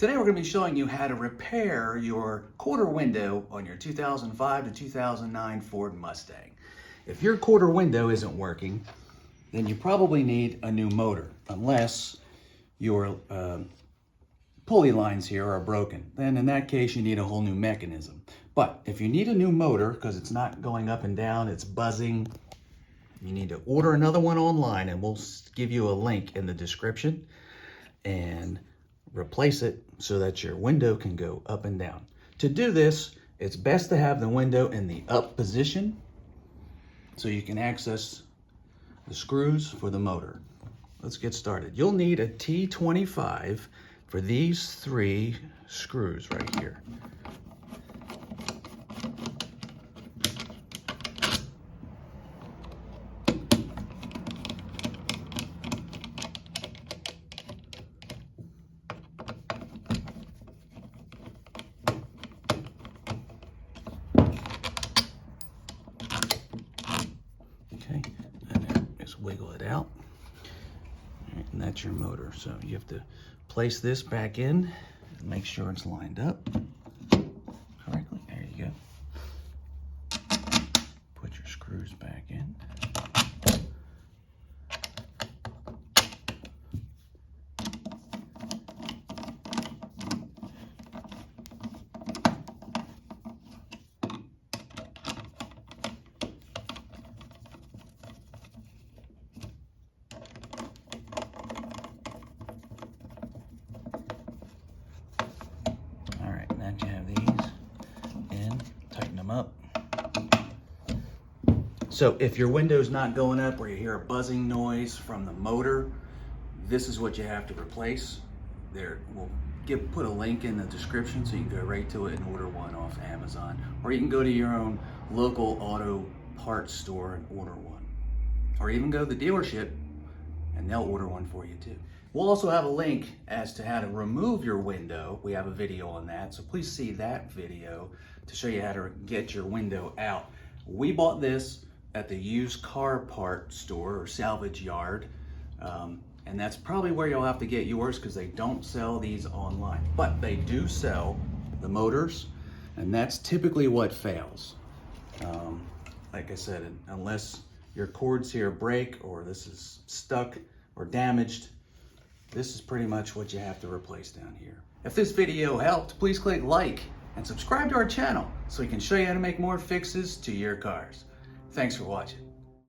Today we're going to be showing you how to repair your quarter window on your 2005 to 2009 Ford Mustang. If your quarter window isn't working, then you probably need a new motor, unless your pulley lines here are broken. Then in that case you need a whole new mechanism. But if you need a new motor because it's not going up and down, it's buzzing, you need to order another one online, and we'll give you a link in the description, and replace it so that your window can go up and down. To do this, it's best to have the window in the up position so you can access the screws for the motor. Let's get started. You'll need a T25 for these 3 screws right here. Okay, and then just wiggle it out. All right, and that's your motor. So you have to place this back in and make sure it's lined up correctly. There you go. Put your screws back in. Now you have these in, tighten them up. So if your window's not going up or you hear a buzzing noise from the motor, this is what you have to replace. We'll put a link in the description so you can go right to it and order one off Amazon. Or you can go to your own local auto parts store and order one. Or even go to the dealership and they'll order one for you too. We'll also have a link as to how to remove your window. We have a video on that, so please see that video to show you how to get your window out. We bought this at the used car part store or salvage yard, and that's probably where you'll have to get yours because they don't sell these online. But they do sell the motors, and that's typically what fails. Like I said, unless your cords here break or this is stuck or damaged, this is pretty much what you have to replace down here. If this video helped, please click like and subscribe to our channel so we can show you how to make more fixes to your cars. Thanks for watching.